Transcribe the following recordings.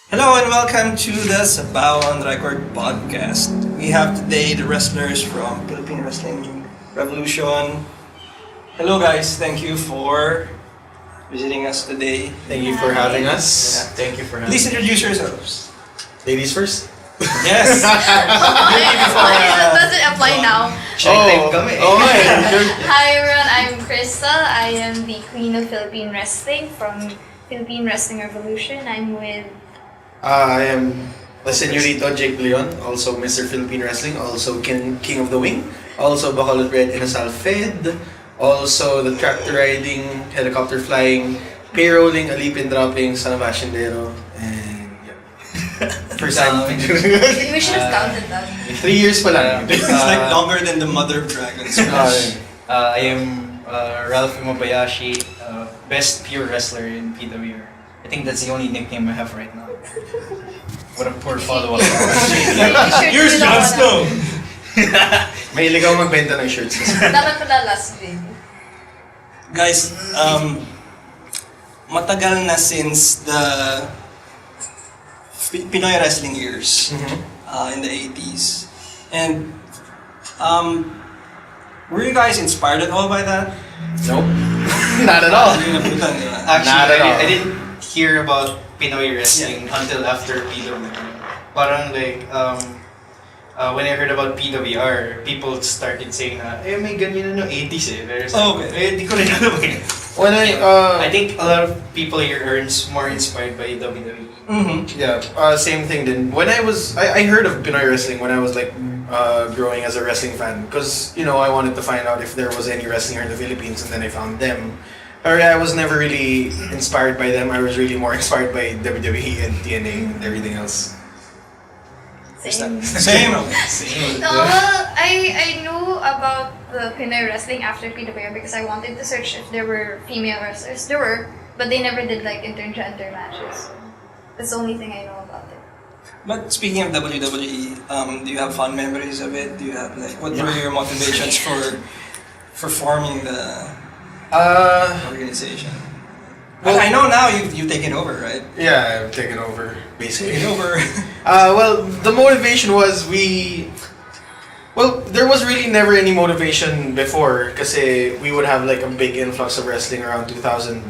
Hello and welcome to the Sabaw on Record podcast. We have today the wrestlers from Philippine Wrestling Revolution. Hello guys, thank you for visiting us today. Thank you for having us. Yeah. Thank you for having Please us. introduce yourselves. Ladies first. Yes. Does it apply now? Hi everyone, I'm Crystal. I am the Queen of Philippine Wrestling from Philippine Wrestling Revolution. I'm with... I am the Señorito Jake Leon, also Mr. Philippine Wrestling, also King of the Wing, also Bacolod Red Inasal Fed, also the tractor riding, helicopter flying, payrolling, alipin dropping, son of Ashendero, and yeah. First time. We should have counted that. 3 years pa lang. It's like longer than the Mother of Dragons. I am Ralph Imabayashi, best pure wrestler in PWR. I think that's the only nickname I have right now. What a poor follow-up. Here's Jon Snow! Mahilig ako magbenta ng shirts. Dapat pala last video. Guys, matagal na since the Pinoy wrestling years in the 80s. And were you guys inspired at all by that? Nope. Not at all. Actually, Not at all. I didn't hear about Pinoy wrestling until after PWR. Parang like, when I heard about PWR, people started saying na, may ganyan na no 80s eh. There's Okay. di ko rin alam eh. When I think a lot of people here are more inspired by WWE. Yeah, same thing then. When I heard of Pinoy wrestling when I was like growing as a wrestling fan because I wanted to find out if there was any wrestling here in the Philippines, and then I found them. But I was never really inspired by them. I was really more inspired by WWE and TNA and everything else. Same. Same. No, well, I knew about the Pinoy wrestling after PWR because I wanted to search if there were female wrestlers. There were, but they never did like intergender matches. So that's the only thing I know about it. But speaking of WWE, do you have fond memories of it? Do you have like what were your motivations for forming the organization? Well, I know now you've taken over, right? Yeah, I've taken over basically. Taken over. Well, the motivation was there was really never any motivation before because we would have like a big influx of wrestling around 2000,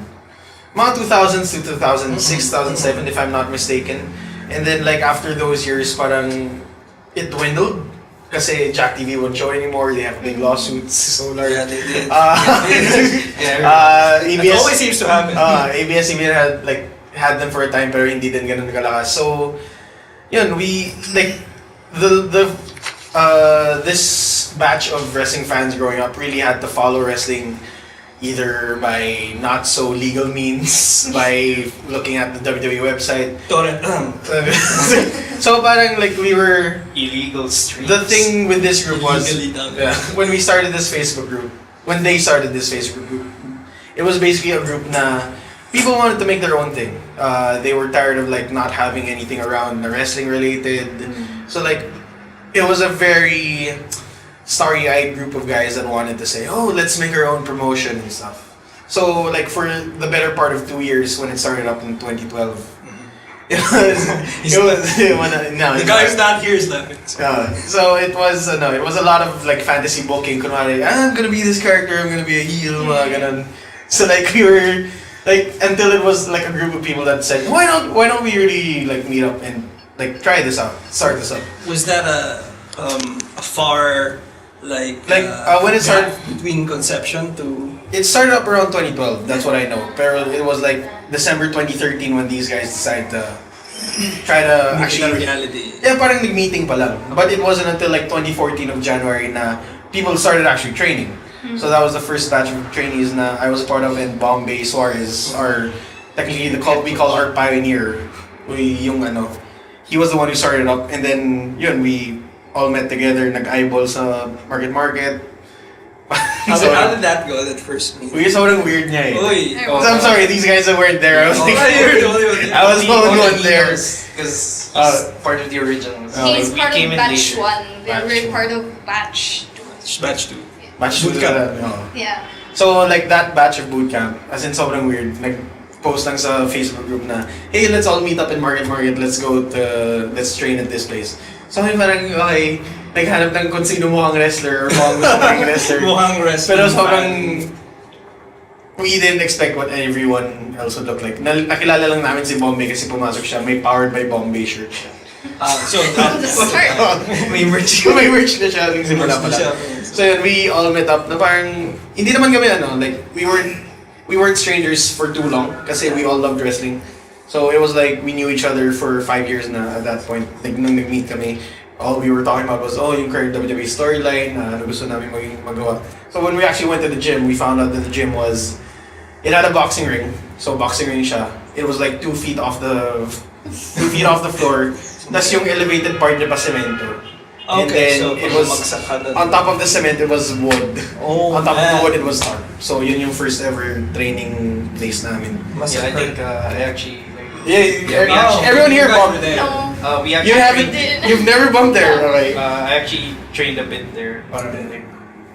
mga 2000s to 2006, 2007 if I'm not mistaken. And then like after those years, parang it dwindled kasi Jack TV won't show anymore. They have big lawsuits. Solar. Yeah, they did. ABS It always seems to happen. ABS-CBN had them for a time pero hindi din ganun kalakas. So, yun, we like this batch of wrestling fans growing up really had to follow wrestling either by not so legal means, by looking at the WWE website. So parang like we were Illegal streams. the thing with this group was Illegally done. when we started this Facebook group, when they started this Facebook group, it was basically a group na people wanted to make their own thing. They were tired of like not having anything around the wrestling related. So like it was a very starry-eyed group of guys that wanted to say, oh, let's make our own promotion and stuff. So like for the better part of 2 years when it started up in 2012, it was The guy who's not here is laughing. so it was a lot of like fantasy booking. Kunwari, I'm gonna be this character, I'm gonna be a heel, mga ganun. So like we were like until it was like a group of people that said, why don't we really like meet up and like try this out, start this up. Was that a far when it started, between conception to it started up around 2012. That's what I know. Pero it was like December 2013 when these guys decided to try to actually reality? yeah, parang nag-meeting pa lang. But it wasn't until like 2014 of January na people started actually training. So that was the first batch of trainees na I was a part of, and Bombay Suarez, technically we call our pioneer. He was the one who started up, and then yun, we all met together, nag-eyeball sa market. How did that go, that first meeting? Sobrang weird niya eh. Uy! So I'm sorry, these guys that weren't there. I was like, You're the only one. I was the only one there. Because he's part of the originals. He's We part came of in batch later. 1. We're part of batch 2. Batch 2. Match Bootcamp. no. Yeah. So like that batch of bootcamp, as in sobrang weird. Like post lang sa Facebook group na, hey, let's all meet up in Market, let's train at this place. So kami parang, okay, naghanap ng kung sino mukhang wrestler or mukhang gusto maging wrestler. Mukhang wrestler. Pero sobrang, we didn't expect what everyone else would look like. Nakilala lang namin si Bombay kasi pumasok siya, may Powered by Bombay shirt siya. So, From the start. may merch na siya, yung simula pala. So yun, we all met up na parang, hindi naman kami like, we weren't strangers for too long kasi we all loved wrestling. So it was like, we knew each other for 5 years na at that point. Like, nung nag-meet kami, all we were talking about was, yung current WWE storyline, ano gusto namin magawa. So when we actually went to the gym, we found out that the gym it had a boxing ring. So boxing ring siya. It was like 2 feet off the floor. Tapos yung elevated part niya pa semento. And then so it was on top of the cement, it was wood. On top of the wood, it was tarp. So yun yung first ever training place namin. I think I actually Everyone here bumped. No. we actually You've never bumped there, okay? I actually trained a bit there. Parang like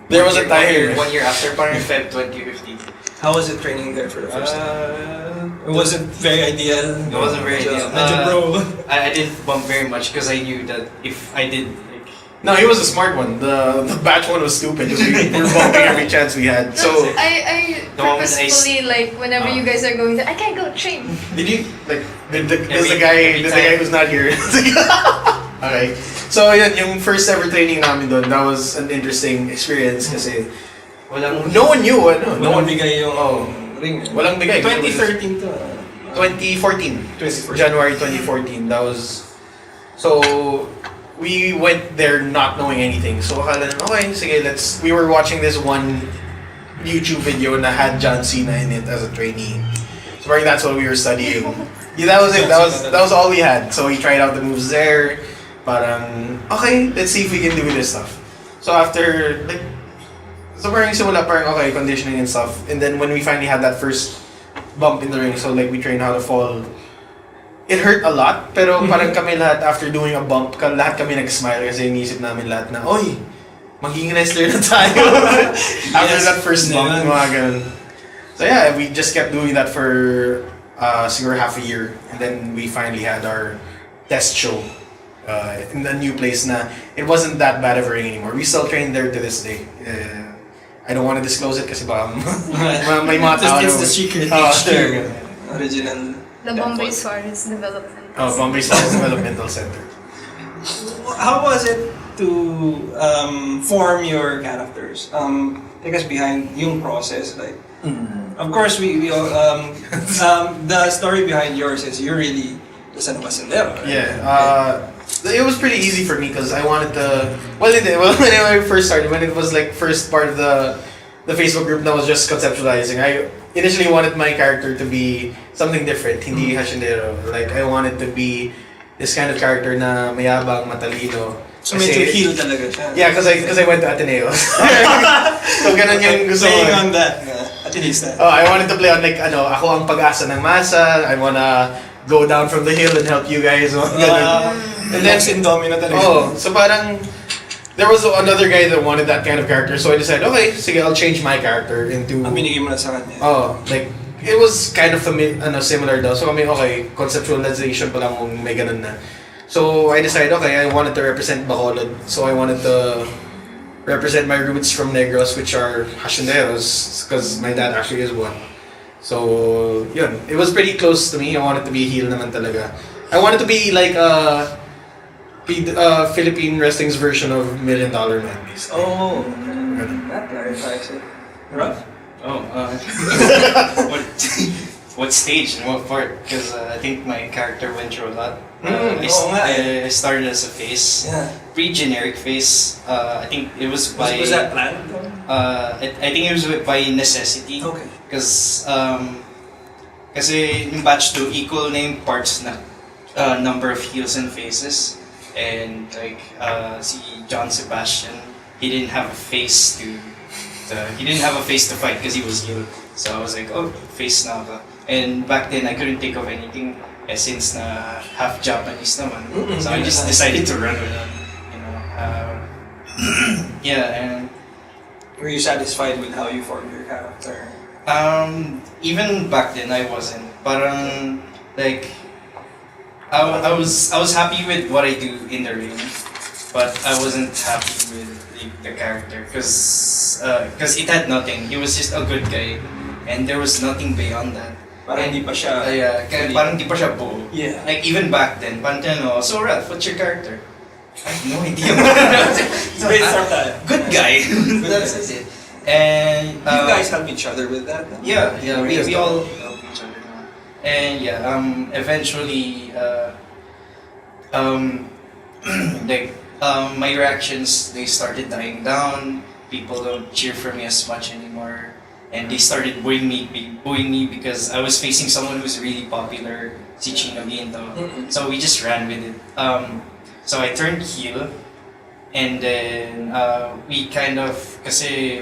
There was a time here. 1 year after, parang Feb 2015. How was it training there for the first time? It wasn't very ideal. It wasn't very ideal. Medyo bro. I didn't bump very much because I knew that if I did, like, No, he was a smart one. The batch one was stupid because we were bumping every chance we had. So I The moment I purposefully like whenever you guys are going there, I can't go train. did you like the Every guy time. who's not here? Okay. So yun, yung first ever training namin doon, that was an interesting experience kasi no one knew no one bigay yung ring. walang bigay. 2013 to. 2014. January 2014. That was so we went there not knowing anything. So akala na, okay, sige, we were watching this one YouTube video na had John Cena in it as a trainee. So parang that's what we were studying. Yeah, that was it. That was all we had. So we tried out the moves there. Parang, okay, let's see if we can do this stuff. So after, like, so parang simula parang, okay, conditioning and stuff. And then when we finally had that first bump in the ring, so like we trained how to fall, it hurt a lot. Pero parang kami lahat, after doing a bump, lahat kami nag-smile kasi inisip namin lahat na, oy, magiging wrestler na tayo. After that first bump, mga ganun. So yeah, we just kept doing that for siguro half a year. And then we finally had our test show. In the new place na it wasn't that bad of a ring anymore. We still train there to this day. I don't want to disclose it kasi baka may mga tao. It's the secret. Sure. Original. The Bombay Suarez Development. Bombay Suarez Developmental Center. How was it to form your characters? Take us behind yung process. Like, of course, we all, the story behind yours is you're really the son of a sendero, right? Yeah. It was pretty easy for me because I wanted to. When I first started, when it was like first part of the Facebook group that was just conceptualizing, I initially wanted my character to be something different, hindi hashindero. Like I wanted to be this kind of character na mayabang, matalino. So medyo heel talaga siya. Yeah, because I went to Ateneo. So ganun yung gusto ko. Playing on that, Atenista. I wanted to play on like ako ang pag-asa ng masa. I wanna go down from the hill and help you guys. And then in Domino talaga. So parang there was another guy that wanted that kind of character, so I decided, okay, sige, I'll change my character into. Binigay mo na sa kanya. Like it was kind of similar daw. So I mean, okay, conceptualization pa lang kung may ganun na. So I decided, okay, I wanted to represent Bacolod. So I wanted to represent my roots from Negros, which are Hacienderos, because my dad actually is one. So yun, it was pretty close to me. I wanted to be heel naman talaga. I wanted to be like Philippine wrestling's version of $1 Million Man. Oh, that clarifies it. Rough. What stage and what part? Because I think my character went through a lot. I started as a face, pretty generic face. I think it was by. Was that planned? I think it was by necessity. Okay. Because kasi yung batch 2 equal na yung parts na number of heels and faces, and like si John Sebastian, he didn't have a face to fight because he was heel. So I was like, oh, face na ako. And back then I couldn't think of anything since na half Japanese naman. So I just decided to run with it. Were you satisfied with how you formed your character? Even back then I wasn't. Parang like I was happy with what I do in the ring, but I wasn't happy with like, the character because it had nothing. He was just a good guy, and there was nothing beyond that. Parang hindi pa siya... Yeah, kaya parang di pa siya buo. Yeah. Like even back then, parang tinanong, so Ralph, what's your character? I have no idea. So, brainstorm tayo. Good guy. That's it. And You guys help each other with that? yeah, we all help each other now. And yeah, eventually, like, my reactions, they started dying down. People don't cheer for me as much anymore. And they started bullying me because I was facing someone who's really popular, si Chino Ginto. So we just ran with it. So I turned heel, and then we kind of, kasi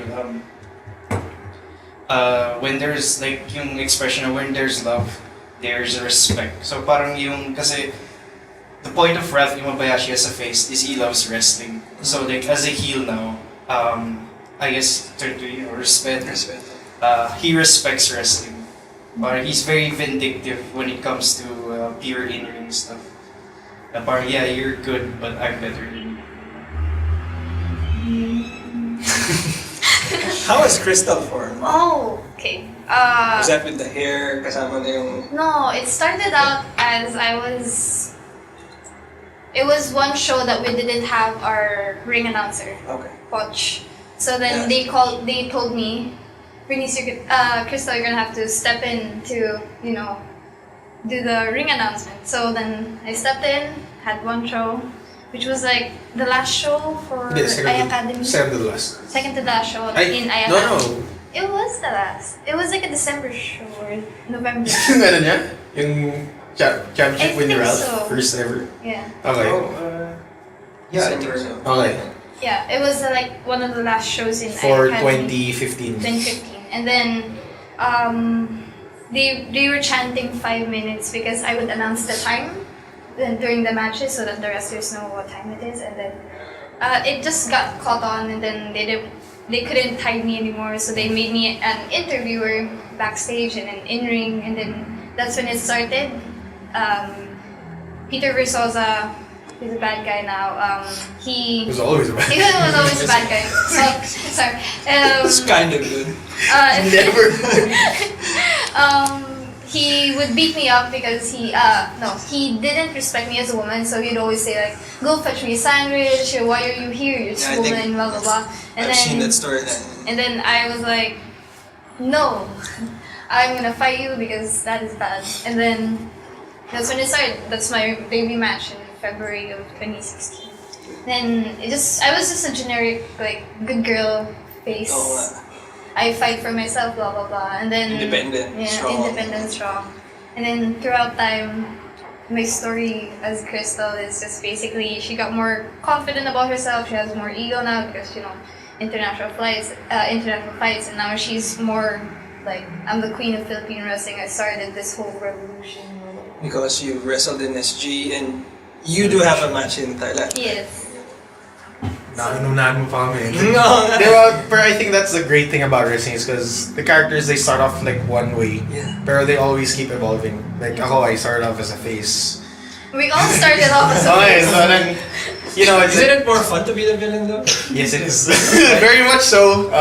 when there's like yung expression of when there's love, there's respect. So parang yung, kasi the point of Ralph Imabayashi as a face is he loves wrestling. So like as a heel now, I guess turn to you, respect. He respects wrestling. But he's very vindictive when it comes to pure in-ring stuff. Parang, yeah, you're good, but I'm better than you. How was Crystal formed? Oh, okay. Was that with the hair? Kasama na yung... No, it started out as it was one show that we didn't have our ring announcer, Okay. Poch. So then Yeah. they told me, Bernice, Crystal, you're gonna have to step in to, do the ring announcement. So then I stepped in, had one show, which was like the last show for I Academy. Second to the last. Second to last show in I No, Academy. no. It was the last. It was like a December show or November. Yung ano niya? Yung championship I with think Ralph? so. First ever? Yeah. Okay. Yeah, I think so. Okay. Yeah, it was like one of the last shows in For I Academy. 2015. 2015. And then they were chanting 5 minutes because I would announce the time then during the matches so that the wrestlers know what time it is, and then it just got caught on, and then they couldn't hide me anymore, so they made me an interviewer backstage and an in-ring, and then that's when it started. Peter Versosa, he's a bad guy now. He was always a bad He was always a bad guy. So, sorry. It's kind of good. Never. He would beat me up because he didn't respect me as a woman, so he'd always say like, go fetch me a sandwich, or why are you here, you're Yeah, I a think woman, blah blah blah. And I've seen then that story then. and then I was like, no, I'm gonna fight you because that is bad. And then that's when it started. That's my debut match in February of 2016. Then I was just a generic like good girl face. Oo. I fight for myself, blah blah blah, and then Independent, strong. independent, strong, and then throughout time, my story as Crystal is just basically she got more confident about herself. She has more ego now because international fights, and now she's more like I'm the queen of Philippine wrestling. I started this whole revolution. Because you wrestled in SG and you do have a match in Thailand. Yes. Naununahan mo pa kami. No. But I think that's the great thing about wrestling is because the characters, they start off like one way. Yeah. Pero they always keep evolving. Like ako, I started off as a face. We all started off as a Okay, face. so then, Isn't it more fun to be the villain though? yes it is. Very much so.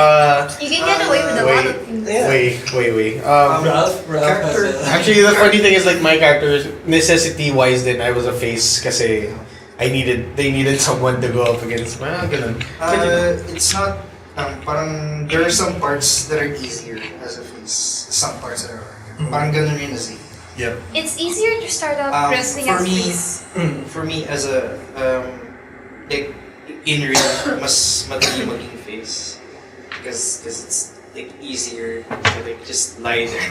You can get away with a lot of things. Yeah. Wait. Ralph has a... Actually, the funny thing is like my character, necessity-wise then, I was a face kasi they needed someone to go up against. Ganun. It's not, parang there are some parts that are easier as a face, some parts that are harder. Parang ganun rin as a Yep. It's easier to start off wrestling for as me, face. For me as a like in real, mas madali maging face because it's like easier to like just lie there.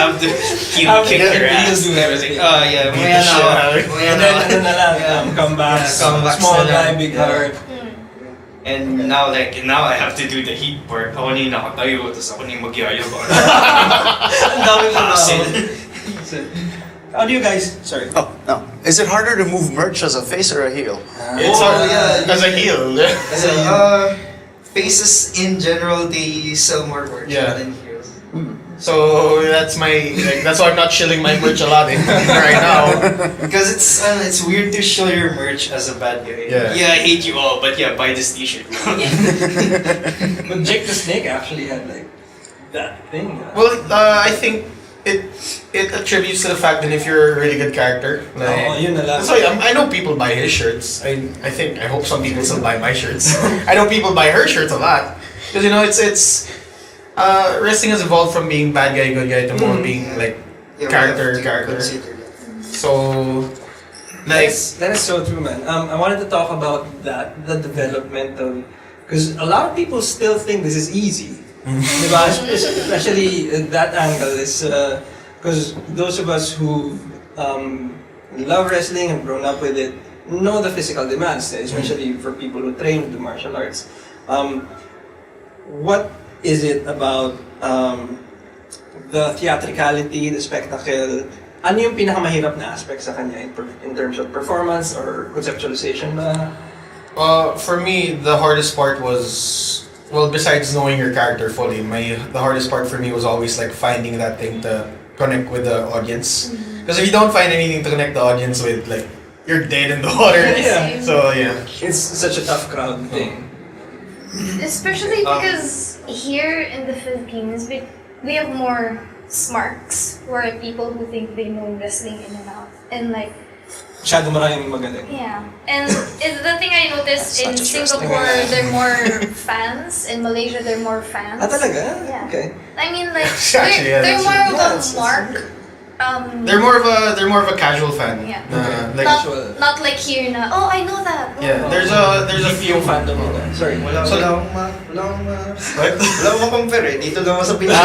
Have to kick your ass and everything. Oh yeah, And then ano na lang, comebacks, comebacks small na guy, lang. big heart. And now I have to do the heat part. Ako na yung nakatayo, tapos ako na yung magyayab. Ang dami mo Hassle. How do you guys... Sorry. Oh, no. Is it harder to move merch as a face or a heel? It's yeah. as a heel. faces in general, they sell more merch Yeah. than heroes. So that's that's why I'm not shilling my merch a lot right now. Because it's weird to show your merch as a bad guy. Yeah. I hate you all, but yeah, buy this T-shirt. But Jake the Snake actually had like that thing. Well, I think it attributes to the fact that if you're a really good character, like, yun na lang. that's why I know people buy his shirts. I hope some people still buy my shirts. I know people buy her shirts a lot because it's wrestling has evolved from being bad guy, good guy to more being like Yeah, we character. have to consider that. So, like, That is so true, man. I wanted to talk about that, the development of, because a lot of people still think this is easy. Diba? Especially that angle is, because those of us who love wrestling and grown up with it know the physical demands, especially for people who train the martial arts. What is it about the theatricality, the spectacle? Ano yung pinakamahirap na aspect sa kanya in terms of performance or conceptualization na? for me, the hardest part was, well, besides knowing your character fully, the hardest part for me was always like finding that thing to connect with the audience. Because if you don't find anything to connect the audience with, like, you're dead in the water. Yeah. So yeah. It's such a tough crowd thing. Especially because here in the Philippines, we have more smarks, who are people who think they know wrestling in and out. And like, Masyado maraming magaling. yeah. And the thing I noticed in Such a Singapore, wrestling. they're more fans. In Malaysia, they're more fans. Ah, talaga? Yeah. Okay. I mean, like, Actually, yeah, they're that's more true. Yeah, of it's- a mark. They're more of a casual fan. Yeah. Like, Not like here na, oh, I know that. yeah, there's a few yung fandom nila. Sorry. Wala So- akong wala What? akong compare eh. Dito lang ako sa Pinas.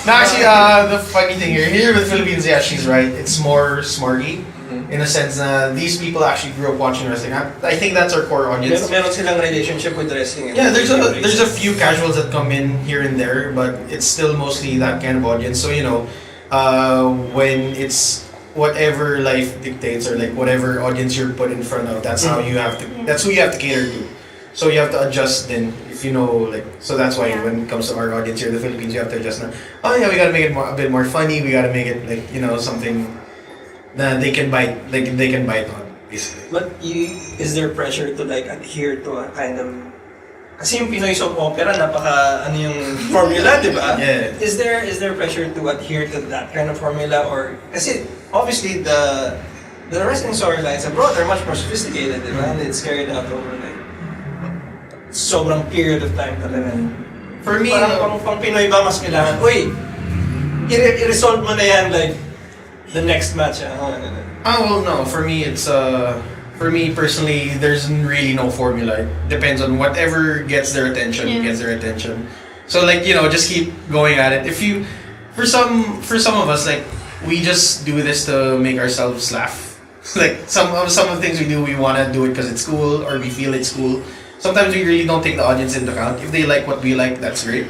No, actually, the funny thing here with Philippines, yeah, she's right. It's more smarty in a sense that these people actually grew up watching wrestling. I think that's our core audience. Meron silang relationship with wrestling. Yeah, there's a few casuals that come in here and there, but it's still mostly that kind of audience. So when it's whatever life dictates or like whatever audience you're put in front of, that's how you have to. That's who you have to cater to. So you have to adjust then. If you know, like, so that's why when it comes to our audience here in the Philippines, you have to adjust now. Oh yeah, we gotta make it a bit more funny. We gotta make it like something that they can bite. Like they can bite on basically. But is there pressure to like adhere to a kind of... Kasi yung Pinoy soap opera, napaka yung formula, di ba? Yeah. Is there pressure to adhere to that kind of formula or... Kasi obviously the wrestling storylines abroad are much more sophisticated, di ba? And it's carried out over like sobrang period of time talaga. For me, Parang pang Pinoy ba mas kailangan, uy, i-resolve mo na yan like the next match. well, no. For me, it's for me personally, there's really no formula. It depends on whatever gets their attention. Gets their attention. So like just keep going at it. If you, for some of us, like we just do this to make ourselves laugh. Like some of the things we do, we wanna do it because it's cool or we feel it's cool. Sometimes we really don't take the audience into account. If they like what we like, that's great.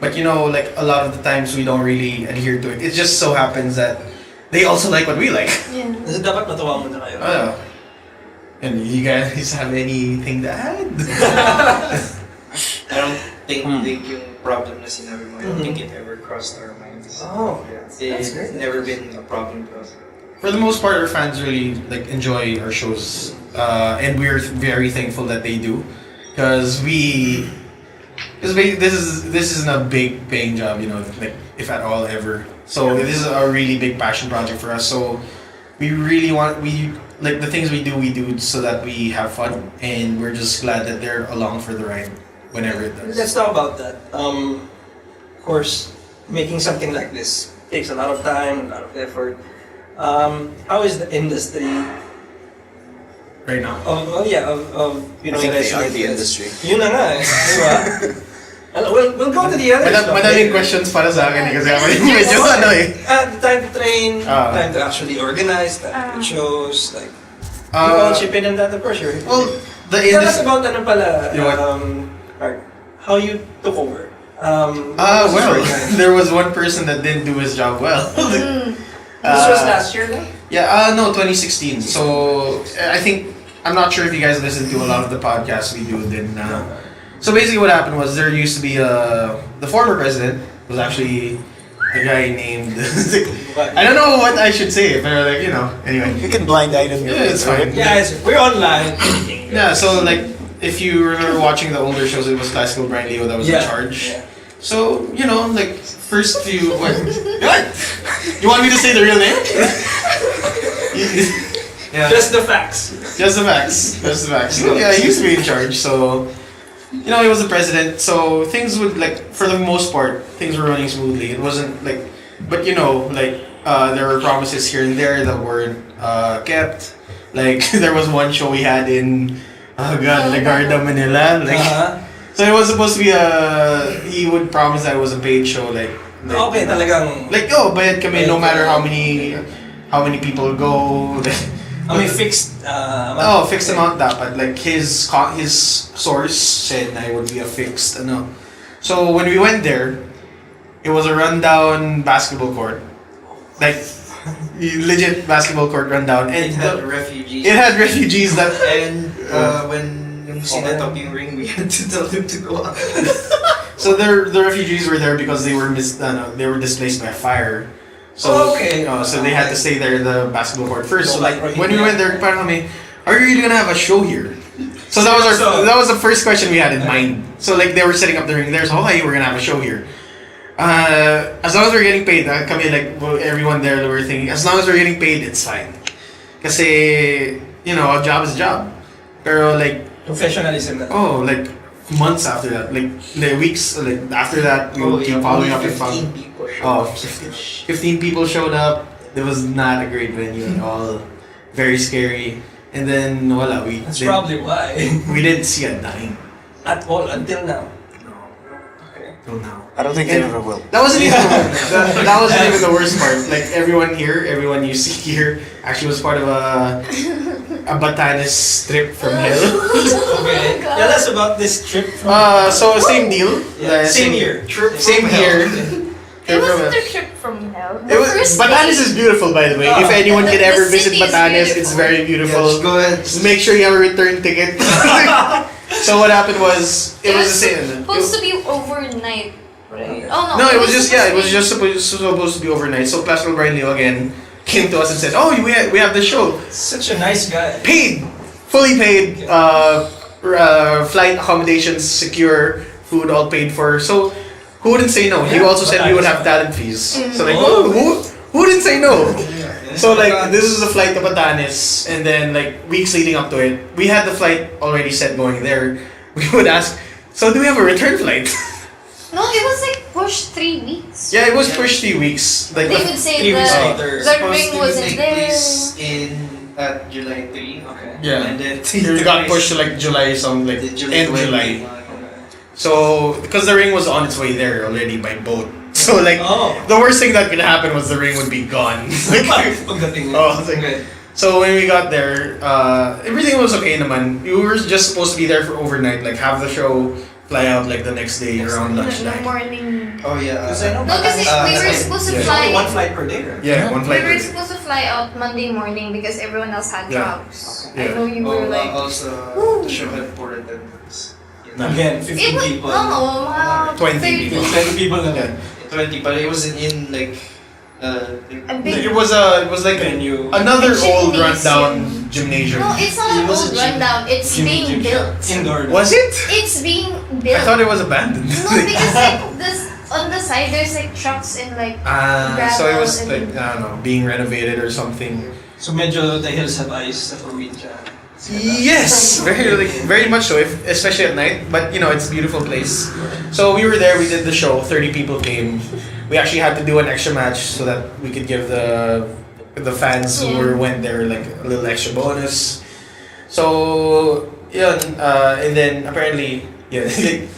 But like a lot of the times we don't really adhere to it. It just so happens that they also like what we like. Yeah. Kasi dapat matuwa mo na kayo. And you guys have anything to add? I don't think yung problem na sinabi mo, I don't think it ever crossed our minds. Oh, It's that's great. never been a problem to us. For the most part, our fans really like enjoy our shows, and we're very thankful that they do, because this isn't a big paying job, like if at all ever. So this is a really big passion project for us. So we really like the things we do so that we have fun, and we're just glad that they're along for the ride whenever it does. Let's talk about that. Of course, making something like this takes a lot of time, a lot of effort. How is the industry Right now. of I think they are the industry. Yun na nga eh, di ba? We'll go to the other stuff. Madaming questions para sa akin kasi ako yung medyo The time to train, time to actually organize, time to shows, like you all chip in on that, of course. Well, the Tell us industry. about ano pala, What? Art, how you took over. Well, there was one person that didn't do his job well. This was last year, no? Yeah, no, 2016. So, I'm not sure if you guys listen to a lot of the podcasts we do, then So basically, what happened was there used to be the former president was actually a guy named I don't know what I should say, but like anyway. You can blind item your Yeah, it's fine. Guys, we're online. Yeah, so like if you remember watching the older shows, it was classical Brian Leo that was in charge. Yeah. So like first few what? You want me to say the real name? Yeah. Just the facts. Just the facts. Just the facts. Yeah, he used to be in charge, so he was the president, so things would for the most part, things were running smoothly. It wasn't but there were promises here and there that weren't kept. Like there was one show we had in Legarda, Manila. So it was supposed to be he would promise that it was a paid show. Okay, talagang. Bayad kami no matter how many people go. Fixed. Fixed amount dapat. His source said na it would be a fixed So when we went there, it was a rundown basketball court. Legit basketball court rundown. And It had refugees. It had refugees that And when yung sinet up yung ring, we had to tell them to go out. so the refugees were there because they were displaced by fire. So so they had to stay there in the basketball court first. So when we went there, parang kami, are you really gonna have a show here? So that was the first question we had in mind. So they were setting up the ring there. So hey, we're gonna have a show here. As long as we're getting paid, everyone there were thinking, as long as we're getting paid, it's fine. Kasi a job is a job. Pero Professionalism. months after that, weeks after that, we would keep following up and following. 15 people showed up. It was not a great venue at all. Very scary. And then That's probably why. we didn't see a dime. At all until now. Till now. I don't think they ever will. That wasn't even that wasn't even the worst part. Everyone you see here actually was part of a Batanes trip from hell. Okay. Tell us about this trip from So same deal. same year. Same year. It wasn't a trip from hell. It was, Batanes is beautiful, by the way. If anyone can The ever visit city is Batanes, beautiful. it's very beautiful. Yes, go ahead. Just make sure you have a return ticket. So what happened was it was the same. supposed to be overnight, right? Oh No, it was just supposed to be overnight. So Classical Brian Leo again came to us and said, "Oh, we have the show. Such a nice guy. Paid, fully paid. Flight accommodations secure, food all paid for. So who wouldn't say no? He also said we would have talent fees. So who didn't say no? So this is the flight to Batanes, and then weeks leading up to it, we had the flight already set going there. We would ask, so do we have a return flight? No, it was pushed 3 weeks. Yeah, it was pushed 3 weeks. They would say 3 weeks the later. ring wasn't there. At July 3. Okay. Yeah, And then it got pushed to July, end July. So because the ring was on its way there already by boat. So the worst thing that could happen was the ring would be gone. So when we got there, everything was okay naman. We were just supposed to be there for overnight, have the show, fly out the next day around No lunchtime. morning. Oh yeah. No, because we were supposed to fly. One flight per day, right? Yeah, one We flight. were supposed to fly out Monday morning because everyone else had Yeah. jobs. Yeah. I know you were Also, Woo. the show had poor attendance. Again, it 15 was people. no, 20 30. people. 20 people na Yeah. 20, but it wasn't in A big. It was like venue. another old Gymnasium. rundown gymnasium. No, it's not an old rundown. It's being built. Indoor. Was it? It's being I built. thought it was abandoned. No, because this on the side there's trucks and So it was gravel and- I don't know, being renovated or something. So medyo the hills have eyes sa probinsya. Yes, very much so. Especially at night, but it's a beautiful place. So we were there. We did the show. 30 people came. We actually had to do an extra match so that we could give the fans who went there a little extra bonus. So and then apparently the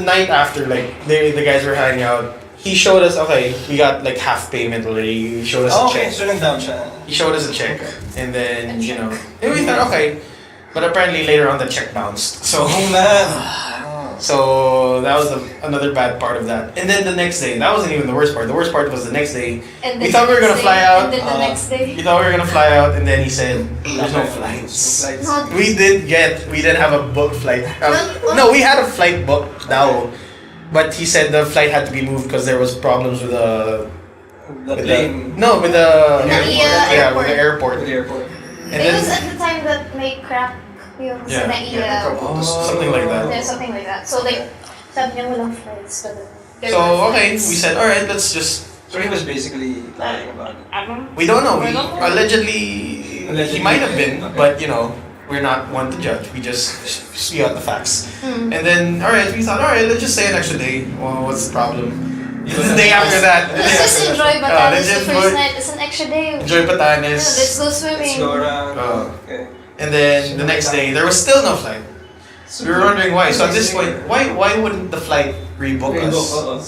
night after the guys were hanging out. He showed us, okay, we got half payment already. He showed us a check. So nag-down siya. He showed us a check, and then and we thought, okay, but apparently later on the check bounced. So Oh man. So that was another bad part of that. And then the next day, that wasn't even the worst part. The worst part was the next day. And We thought we were gonna fly out. And then the next day. We thought we were gonna fly out, and then he said, "There's no flights." Not- We didn't have a booked flight. No, we had a flight booked now, but he said the flight had to be moved because there was problems with the plane. with the airport. with the airport. The airport. And It then was at the time that may crack yung Yeah. sa NAIA. something like that. Yeah, something like that. So like, sabi niya walang flights. But there So were okay, we flights. said, all right, let's just. So he was basically lying about it. We don't know. We don't know. Allegedly, he might have been, Okay. but we're not one to judge. We just see out the facts. Mm. And then, all right, we thought, all right, let's just stay an extra day. Well, what's the problem? The day after that. Let's just enjoy Batanes let's the just first go- night. It's an extra day. Enjoy Yeah, Batanes. let's go Let's swimming. go around. Okay. And then the next day, there was still no flight. We were wondering why. So at this point, why wouldn't the flight rebook us?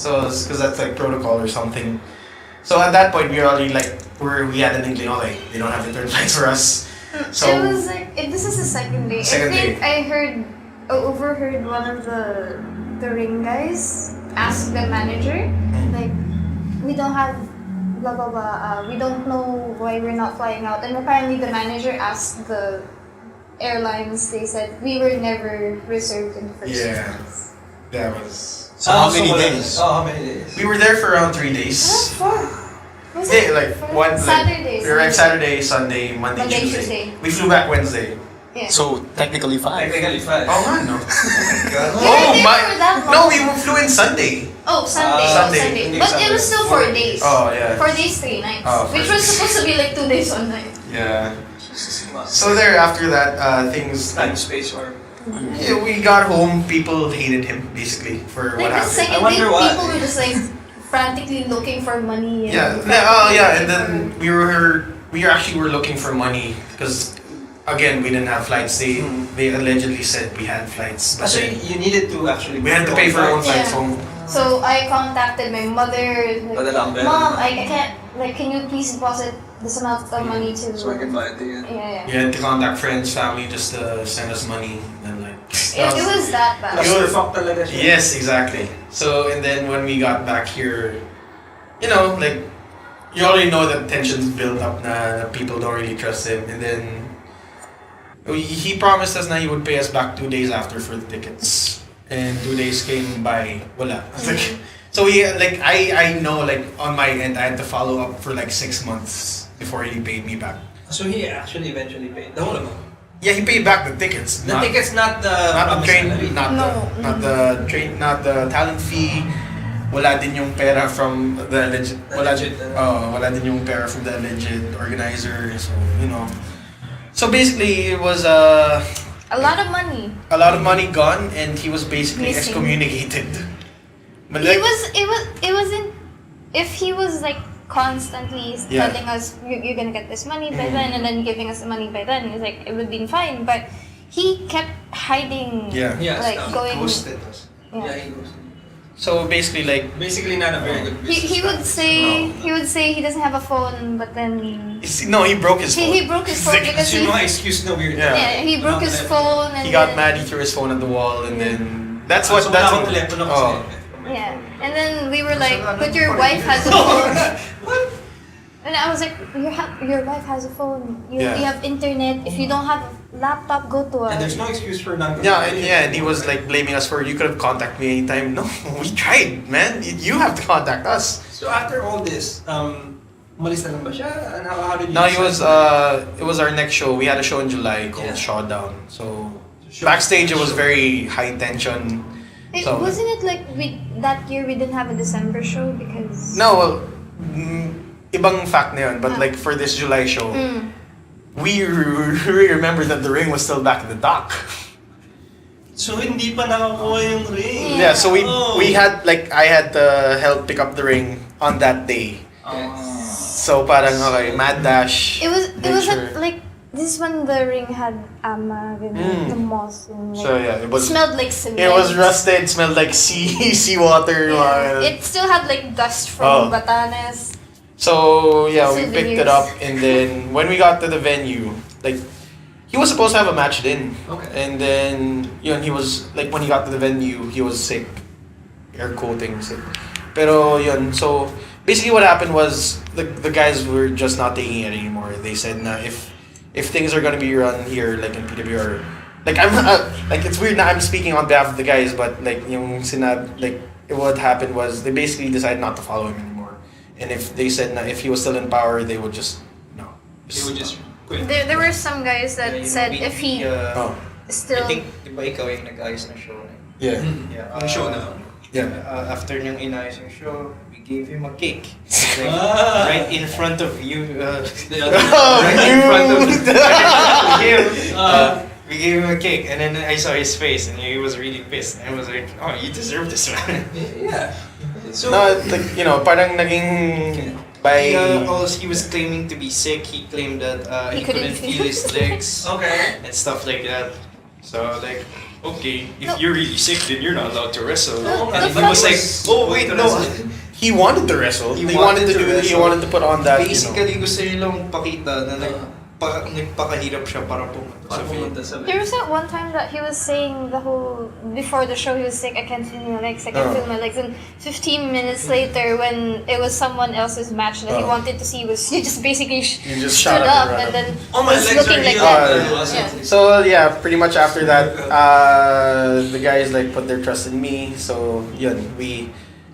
So it's because that's like protocol or something. So at that point, we were already like, we had an inkling, like they don't have return flights for us. So It was like this is the second day. Second I think I overheard one of the ring guys ask the manager like, we don't have blah blah blah. We don't know why we're not flying out. And apparently the manager asked the airlines. They said we were never reserved in the first Yeah. place. that was. So how many days? How many days? We were there for around 3 days. Was Yeah, it like four? one Saturday. We arrived Saturday, Sunday, Monday, Monday, Tuesday. Tuesday. We flew back Wednesday. Yeah. So technically 5. Technically 5. Oh man, no. Yeah, Oh they my! were that long. No, we flew in Sunday. Oh, Sunday. Sunday. But it was still 4 days. Oh yeah. 4 days, 3 nights. Oh, 4 which was days. supposed to be like 2 days, 1 night. Yeah. So there, after that, things. Time, space, or... Yeah, we got home. People hated him basically for what Like the happened. second I wonder day, why. people were just like frantically looking for money. And Yeah. And then we were looking for money because again we didn't have flights. They allegedly said we had flights, but So then you needed to actually... we had to pay for our own flights Yeah. home. So I contacted my mother. Like, Padala ang pera. Mom, I can't. Like, can you please deposit this amount of money to? So I can buy it again. Yeah. We had to contact friends, family just to send us money and like. It was that bad. Cluster fuck talaga siya. Yes, exactly. So and then when we got back here, like you already know that tensions built up na people don't really trust him, and then he promised us that he would pay us back 2 days after for the tickets, and 2 days came by, wala. So I know like on my end I had to follow up for like 6 months before he paid me back. So he actually eventually paid the whole amount. Yeah, he paid back the tickets. The tickets, not the Not the promised train, salary. not the talent fee. Wala din yung pera from the alleged. Wala din yung pera from the alleged organizer. So So basically, it was A lot of money. a lot of money gone, and he was basically Missing. excommunicated. But It wasn't. If he was like constantly Yeah. telling us you're gonna get this money by then, and then giving us the money by then, it's like it would be fine. But he kept hiding. Yeah. Yeah, Like stuff. going. Ghosted us. Yeah, Yeah. he ghosted. So basically, like Basically, not a very good business. He would say he doesn't have a phone, but then he broke his phone. he broke his phone because Kasi yung mga excuse na weird. Yeah. yeah, he broke his phone and He got then, mad. He threw his phone at the wall, and then that's So what. That's wala akong what. telepono Oh. kasi. yeah, and then we were like, but your wife has a phone. And I was like, your wife has a phone. You Yeah. have internet. If you don't have a laptop, go to And there's us. no excuse for non And he was like blaming us for you could have contacted me anytime. No, we tried, man. You have to contact us. So after all this, umalis na lang ba siya? And how did you No, decide? it was our next show. We had a show in July called Yeah. Showdown. So backstage it was very high tension. So Wasn't it like that year we didn't have a December show because no, well, ibang fact na yun. But like for this July show, Mm. we remember that the ring was still back in the dock. So hindi pa nakakuha yung ring. Yeah, so Oh. we had like I had to help pick up the ring on that day. So parang okay, mad dash. It was nature. like this is when the ring had Mm. the moss and like, So yeah, it was smelled like cement. it was rusted, smelled like seawater. Yeah. It still had like dust Oh. from So yeah, we picked it Souvenirs. up, and then when we got to the venue, like he was supposed to have a match then. Okay. And then, he was, like, when he got to the venue, he was sick. Air quoting, sick. Pero, so, basically what happened was, the guys were just not taking it anymore. They said, na, if things are gonna be run here, like, in PWR, like, like, it's weird na I'm speaking on behalf of the guys, but, like, what happened was, they basically decided not to follow him anymore. And if they said, na, if he was still in power, they would just, They would just quit. There were some guys that said if he still. I think, di ba ikaw yung nag-ayos ng show? Yeah. Yeah. Ang show na. Yeah. After niyang inayos yung show, we gave him a cake. Like, right in front of you. Right in front of him. We gave him a cake, and then I saw his face, and he was really pissed. And I was like, oh, you deserve this, man. Yeah. So, No, like, parang naging by... He was claiming to be sick. He claimed that he He couldn't couldn't feel his legs okay. and stuff like that. So, like, okay, if you're really sick, then you're not allowed to wrestle. No, And the he was fact like, oh wait, no. He wanted to wrestle. He He wanted wanted to to do. He wrestle. wanted to put on that. Basically, gusto nilang pakita na nagpakahirap siya para pumunta sa Pumunta field. sa There was that one time that he was saying before the show he was sick, I can't feel my legs, I can't feel my legs, and 15 minutes later when it was someone else's match that he wanted to see was he just basically You just stood shot up up and and then Oh, my was legs looking are like healed. that. Yeah. So yeah, pretty much after that, the guys like put their trust in me. So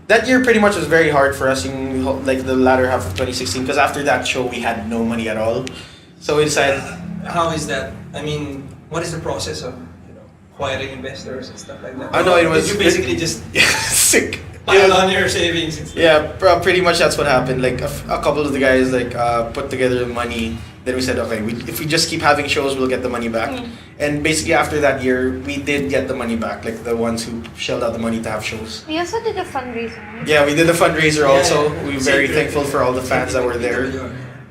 that year pretty much was very hard for us in like the latter half of 2016 because after that show we had no money at all. So we decided. How is that? I mean, what is the process of acquiring investors and stuff like that? I know it was. Did you basically just sick. pile on your savings? And stuff? Yeah, pretty much that's what happened. Like a couple of the guys like put together the money. Then we said, okay, if we just keep having shows, we'll get the money back. And basically after that year, we did get the money back. Like the ones who shelled out the money to have shows. We also did a fundraiser. Yeah, we did a fundraiser also. Yeah. We were very Sacred. thankful for all the fans that were there.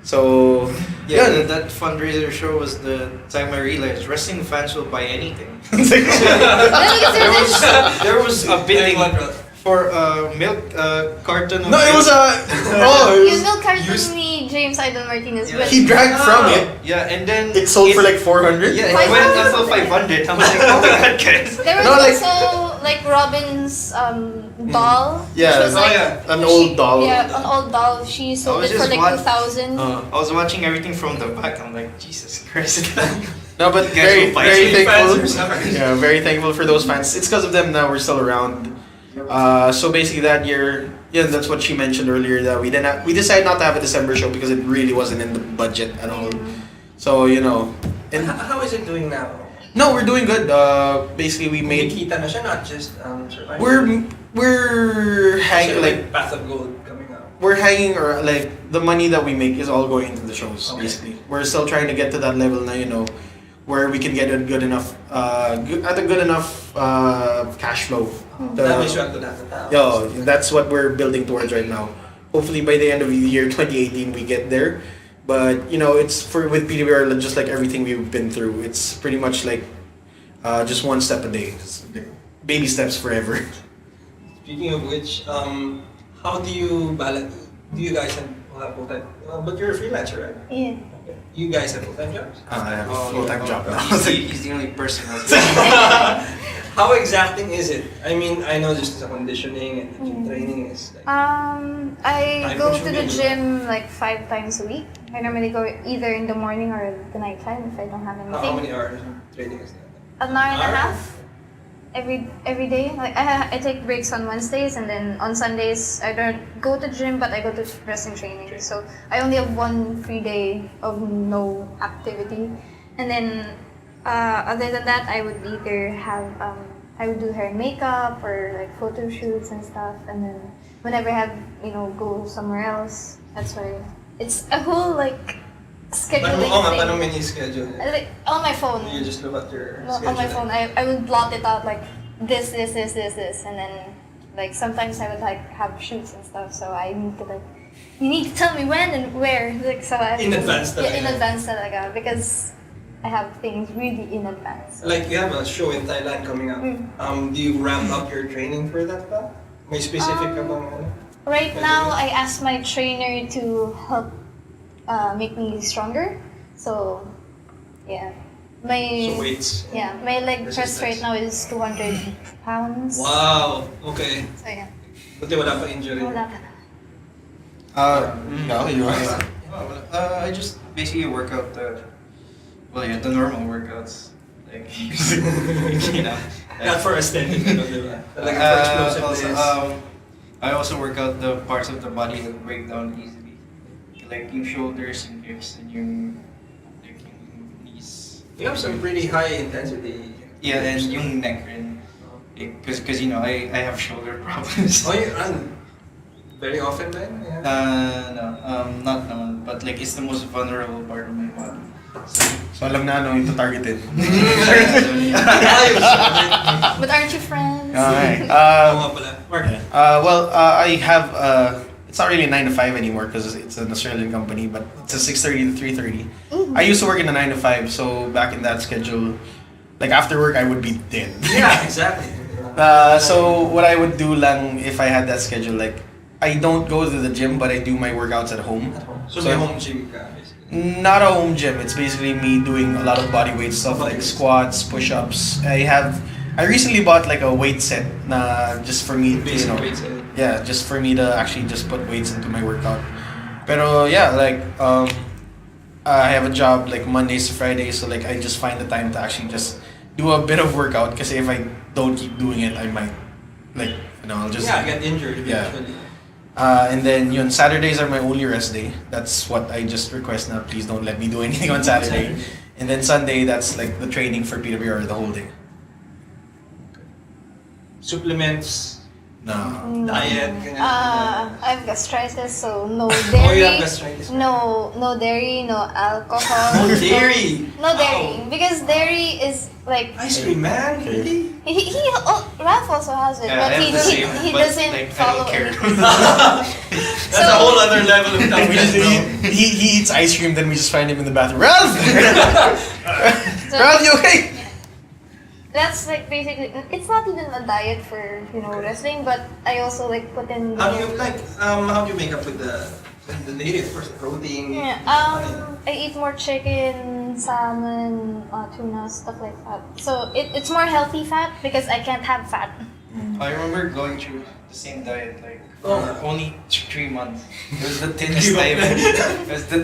So Yeah, that fundraiser show was the time I realized wrestling fans will buy anything. There was a bidding for a milk carton of No, it was Yung a. milk carton ni James Idol Martinez. Yeah. But He drank from it. Yeah, and then It sold for like 400. yeah, it went up to 500. I was like, oh my god, guys. there was No, like- also like Robin's doll. Yeah. Which was, like, An old doll. Yeah, an old doll. She sold was it for just like watching- 2,000. I was watching everything from the back. I'm like, Jesus Christ. No, but Guys very, will buy very Fans thankful. or something. Yeah, very thankful for those fans. It's because of them now we're still around. So basically that year, that's what she mentioned earlier that we decided not to have a December show because it really wasn't in the budget at all. So And how is it doing now? no, we're doing good. Basically we made Kita na siya, not just surviving. we're hanging like Path of Gold coming out. we're hanging or like the money that we make is all going into the shows. Okay. Basically, we're still trying to get to that level now. Where we can get a good enough cash flow. That may sweldo lahat ng tao. Yo, that's what we're building towards right now. Hopefully by the end of the year 2018 we get there. But it's with PWR just like everything we've been through. It's pretty much like just one step a day. It's like baby steps forever. Speaking of which, how do you balance? Do you guys have full-time? But you're a freelancer, right? Yeah. Okay. You guys have full-time jobs? I have a full-time job now. He's the only person who's How exacting is it? I mean, I know just the conditioning and the gym training is like. I Time go to the consuming. gym like 5 times a week. I normally go either in the morning or the night time if I don't have anything. How many hours of training is that? An hour and a Hour? half every day. Like I take breaks on Wednesdays and then on Sundays I don't go to gym but I go to wrestling training. So I only have one free day of no activity, and then other than that I would either have I would do hair and makeup or like photo shoots and stuff, and then whenever I have go somewhere else. That's why it's a whole like scheduling Paano thing. mini schedule? Like on my phone. You just look at your No, schedule. on my phone, I would blot it out like this, and then like sometimes I would like have shoots and stuff. So I need to like, you need to tell me when and where. Like so I In advance Yeah, in talaga. advance talaga because I have things really in advance. Like you have a show in Thailand coming up. Do you ramp up your training for that pa? May specific ka bang ano? Right now, I asked my trainer to help make me stronger. So, yeah, My So weights. yeah, my leg press Resistance. right now is 200 pounds. Wow. Okay. So yeah, Buti wala pa injury. wala pa. No, you are. Oh, well, I just basically work out the normal workouts. Like, you know. Not for aesthetic, diba? Like for explosiveness. I also work out the parts of the body that break down easily. Like yung shoulders and hips and yung knees. You have some pretty high intensity. Yeah, and yung neck rin. Because you know, I have shoulder problems. Oh, you run very often then? Yeah. No, not naman. But like, it's the most vulnerable part of my body. So alam na ano yung targeted. Ayos! But aren't you friends? Okay. Oo nga pala. Mark. Well, I have it's not really a 9 to 5 anymore because it's an Australian company, but it's a 6:30 to 3:30. I used to work in a 9 to 5, so back in that schedule, like after work, I would be dead. Yeah, exactly. So what I would do lang if I had that schedule, like I don't go to the gym, but I do my workouts at home. So may home gym ka, basically. Not a home gym. It's basically me doing a lot of body weight stuff like squats, push-ups. I recently bought like a weight set na just for me to, Basic weights, eh? yeah, just for me to actually just put weights into my workout. Pero yeah, like I have a job like Mondays to Fridays, so like I just find the time to actually just do a bit of workout because if I don't keep doing it, I might like I'll just get injured Yeah. eventually. And then yun, Saturdays are my only rest day. That's what I just request now. Please don't let me do anything on Saturday. And then Sunday, that's like the training for PWR the whole day. Supplements, No. diet, ganyan. I have gastritis, so no Oh, dairy. you have gastritis. No dairy, no alcohol. No dairy. No dairy, because dairy is like Ice cream, man. Really? Raph also has it, Yeah, but I have the same, he but, doesn't like, I follow don't care. anything. That's So- a whole other level of We just, toughness, bro. he eats ice cream, then we just find him in the bathroom. Ralph! So- Ralph, you okay? That's like basically, it's not even a diet for wrestling, but I also like put in. How do you how do you make up with the native first protein? Yeah, I eat more chicken, salmon, tuna, stuff like that. So it's more healthy fat because I can't have fat. I remember going through the same diet like Oh. for only 3 months. It was the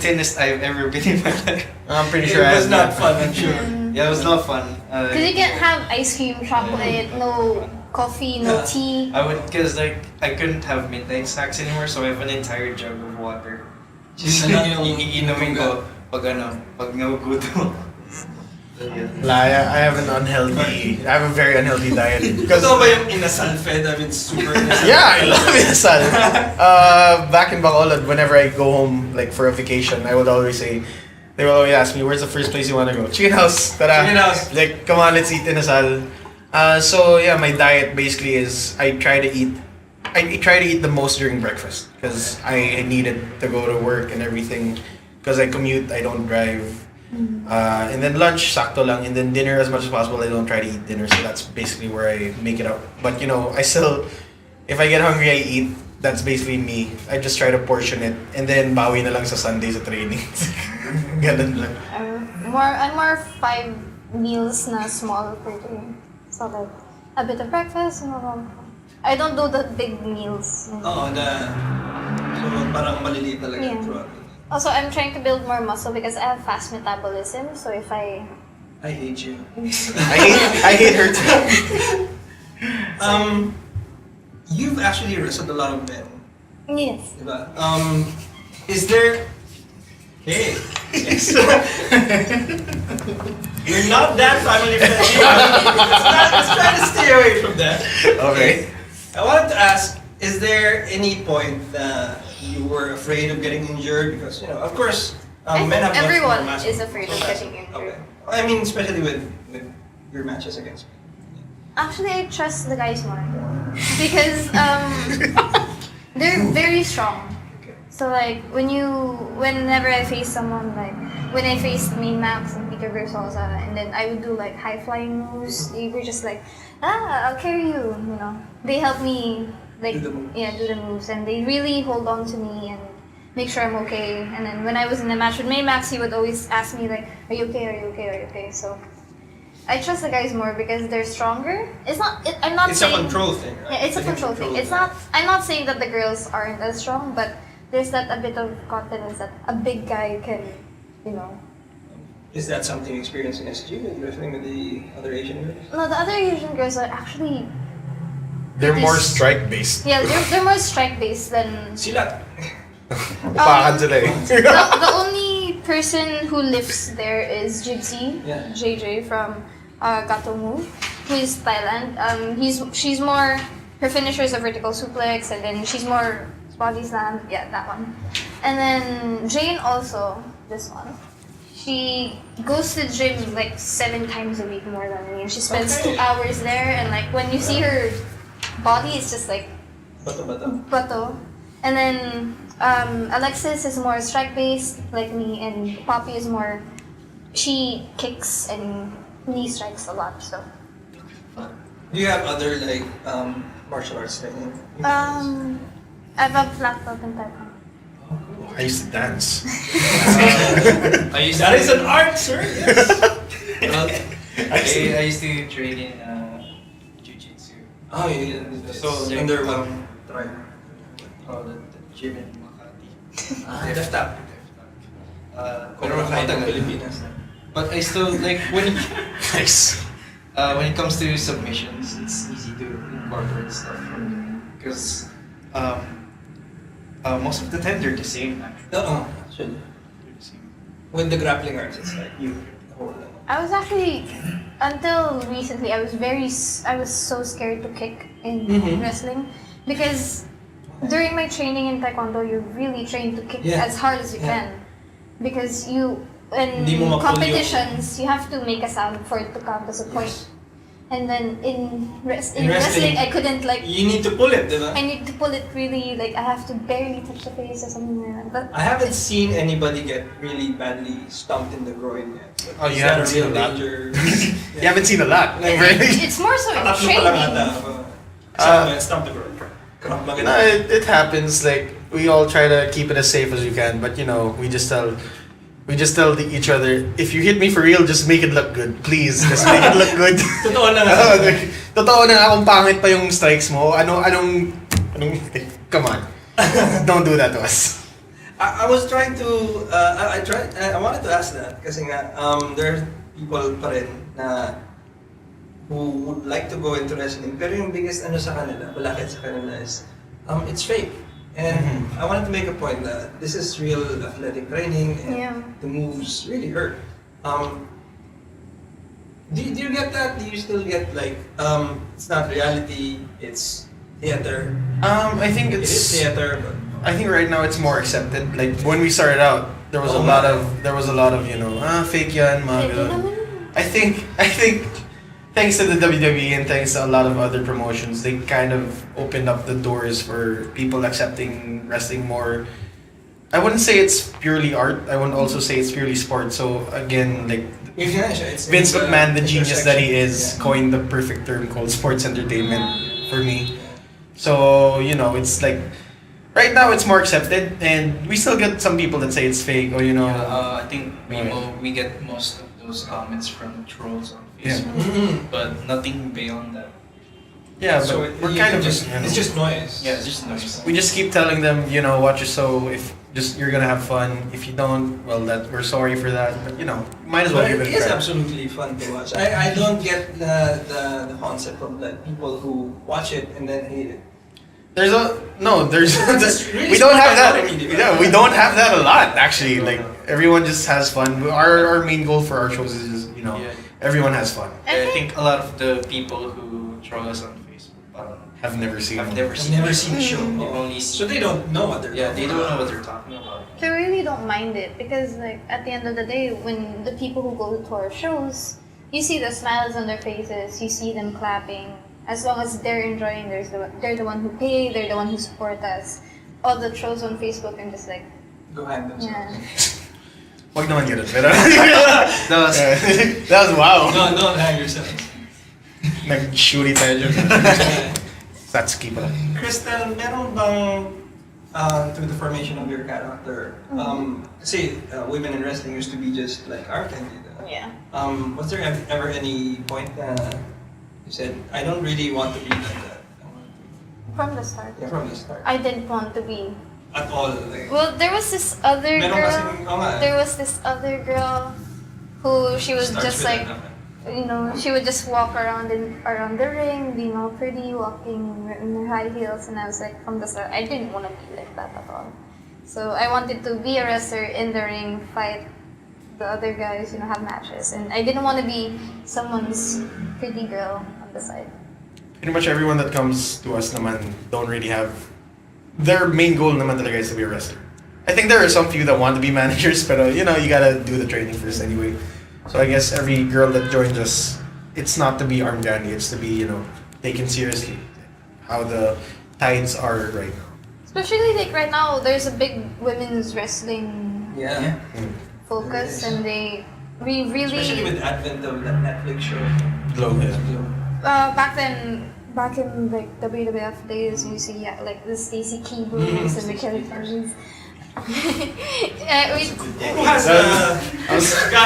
thinnest I've ever been in my life. I'm pretty It sure I was had not that. fun, I'm sure. Yeah, it was not fun. Because you can't have ice cream, chocolate, no coffee, no Yeah. tea. because like I couldn't have midnight snacks anymore, so I have an entire jug of water. Just Ano yung iinumin ko pag nagugutom. I have I have a very unhealthy diet. Because Ito ba yung inasal fed? I mean, super inasal. yeah, I love inasal. Back in Bacolod, whenever I go home like for a vacation, I would always say, they will always ask me, "Where's the first place you want to go?" Chicken house. Tara. Chicken house. Like, come on, let's eat inasal. So yeah, my diet basically is I try to eat the most during breakfast because I needed to go to work and everything because I commute, I don't drive. And then lunch, sakto lang. And then dinner, as much as possible, I don't try to eat dinner. So that's basically where I make it up. But I still, if I get hungry, I eat. That's basically me. I just try to portion it. And then bawi na lang sa Sunday sa training. Ganun lang. I'm more 5 meals na small per day. So like a bit of breakfast, I don't do the big meals. Oo, so parang maliliit talaga Yeah. throughout. Also, I'm trying to build more muscle because I have fast metabolism. So if I I hate you. I hate her too. You've actually wrestled a lot of men, yes, diba? Is there... Hey. Yes. You're not that family friendly. Let's try to stay away from that. Okay. I wanted to ask, is there any point that you were afraid of getting injured? Because, of course, I men think have much everyone more mass- is afraid of getting injured. Okay. I mean, especially with your matches against me. actually I trust the guys more because they're very strong. Okay. So like whenever I face someone, like when I faced Main Max and Peter Versosa, and then I would do like high flying moves, they were just like, I'll carry you, They help me like Do the moves. do the moves, and they really hold on to me, and make sure I'm okay. And then when I was in the match with Maymax, he would always ask me like, "Are you okay? Are you okay? Are you okay?" So I trust the guys more because they're stronger. I'm not It's saying. a control thing, right? Yeah, it's a control thing. It's not. I'm not saying that the girls aren't as strong, but there's that a bit of confidence that a big guy can, you know. Is that something you experience in SG with wrestling with the other Asian girls? No, the other Asian girls are actually. They're more This- strike based. Yeah, they're more strike based than. Sila. Upakan sila eh. The only person who lives there is Gypsy, Yeah. JJ from Katomu, who is Thailand. She's more, her finisher is a vertical suplex, and then she's more body slam. Yeah, that one. And then Jane also, this one. She goes to the gym like 7 times a week more than me, and she spends Okay. 2 hours there. And like when you see her body, it's just like Bato. Bato. And then Alexis is more strike based like me, and Poppy is more, she kicks and knee strikes a lot. So Do you have other like martial arts training? I have a black belt in Taekwondo. I used to dance. That is an art, sir. Yes. I used to train in jiu-jitsu. Oh, yeah. So, like, under tribe. The gym in Makati. Left up. Pero Pero kahit ang Pilipinas. But I still like when Nice. when it comes to submissions, it's easy to incorporate stuff from there because most of the time they're the same. Actually, Oo, actually. they're the same. With the grappling arts, it's like you hold them. I was actually, until recently, I was so scared to kick in Mhm. wrestling because during my training in Taekwondo, you're really trained to kick Yeah. as hard as you Yeah. can because in Hindi mo ma-pull competitions, you have to make a sound for it to count as a point. Yes. And then in In wrestling, wrestling, I couldn't like. You need to pull it, diba? I need to pull it really, like I have to barely touch the face or something like that. But I haven't seen anybody get really badly stumped in the groin yet. But Oh, you is that haven't a seen real a lot? danger? You haven't seen a lot. Like, it's more so in Tatlo pa lang ata. training. Stump the groin. Krav Maga No, na. it happens. Like we all try to keep it as safe as we can, but you know, we just tell each other, if you hit me for real, just make it look good, please. Just make it look good. Totoo na nga. Totoo na akong pangit pa yung strikes mo. Anong come on. Don't do that to us. I was trying to, I wanted to ask that kasi nga, there are people pa rin na who would like to go into wrestling pero yung biggest ano sa kanila, balakid sa kanila is, it's fake. And I wanted to make a point that this is real athletic training and Yeah. the moves really hurt. Do you get that? Do you still get like, it's not reality, it's theater. I think It is it's theater, but I think right now it's more accepted. Like when we started out, there was a lot of you know, fake yan, mga Pwede ganun. naman. I think thanks to the WWE and thanks to a lot of other promotions, they kind of opened up the doors for people accepting wrestling more. I wouldn't say it's purely art. I wouldn't also say it's purely sport. So again, like yun nga siya, it's Vince in McMahon, the genius that he is, intersection. coined the perfect term called sports entertainment for me. So, you know, it's like right now it's more accepted and we still get some people that say it's fake or you know. I think we get most of those comments from trolls on Yeah. Facebook, Mhm. but nothing beyond that. Yeah, but So we're you kind of just, you know, it's just noise. Yeah, it's just noise. we just keep telling them, you know, watch your show. If just you're gonna have fun. If you don't, well, that we're sorry for that. But you know, might as well But give it it a is try. absolutely fun to watch. I don't get the concept of like people who watch it and then hate it. There's That's really we don't have that. smart economy, Yeah, we don't have that a lot actually. Like everyone just has fun. Our main goal for our shows is just, you know, Yeah. everyone has fun. I think a lot of the people who troll us on Facebook Have never seen. have one. never I've seen never it. seen the show. They've Oh. only So seen they don't know what they're Yeah, they talking don't know about. what they're talking about. I really don't mind it because, like, at the end of the day, when the people who go to our shows, you see the smiles on their faces, you see them clapping. As long as they're enjoying, they're the one who pay, they're the one who support us. All the trolls on Facebook, I'm just like, Go hang themselves. yeah. Wag naman ganun, pero that was wow. No, don't hang yourselves. Nag-shooty tayo dyan. Satsuki pala. Crystal, meron bang to the formation of your character. Kasi women in wrestling used to be just like our candidate. Yeah. Was there ever any point you said, I don't really want to be like that? I want to-" From the start. Yeah, from the start. I didn't want to be. At all. Like, Well, there was this other meron girl. kasing- oo nga eh. There was this other girl who she was Starts just with like, that, she would just walk around around the ring, being all pretty, walking in her high heels, and I was like, from the start, I didn't want to be like that at all. So I wanted to be a wrestler in the ring, fight the other guys, have matches, and I didn't want to be someone's pretty girl on the side. Pretty much everyone that comes to us naman don't really have their main goal naman talaga is to be a wrestler. I think there are some few that want to be managers, but you gotta do the training first anyway. So I guess every girl that joins us, it's not to be arm candy, it's to be taken seriously. How the tides are right now. Especially like right now, there's a big women's wrestling Yeah. focus, There is. and we really Especially with the advent of that Netflix show. Glow, yeah. back in like WWF days, you see like the Stacy Keebles and the Kelly Clarksons. Who has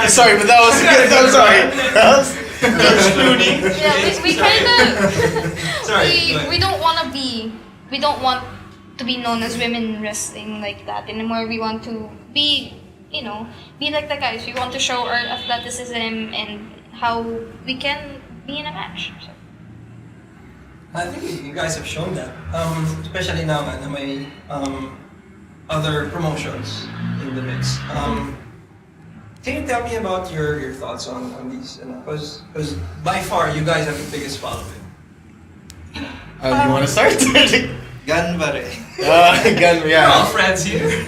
Sorry, but that was good. I'm sorry. we kind of Sorry, go ahead. we don't want to be known as women wrestling like that anymore. We want to be be like the guys. We want to show our athleticism and how we can be in a match. So. I think you guys have shown that. Especially now na may other promotions in the mix. Can you tell me about your thoughts on these? Because by far you guys have the biggest following. You want to start? Gan ba rin? Gun, We're all yeah. friends here.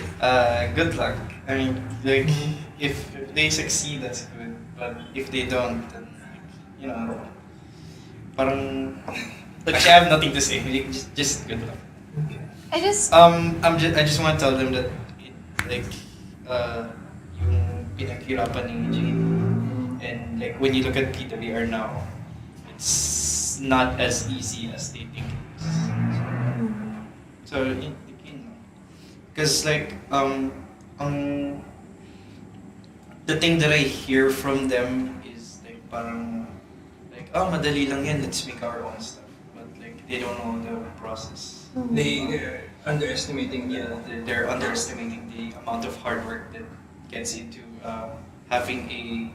Good luck. I mean, like, if they succeed, that's good. But if they don't, then, parang... Actually, I have nothing to say. Like, just good luck. I just I just want to tell them that, yung pinaghirapan ni Jane, and like, when you look at PWR now, it's not as easy as they think it is. So, because the thing that I hear from them is like parang oh, madali lang yan, let's make our own stuff. But like they don't know the process. They're underestimating They're underestimating the amount of hard work that gets into having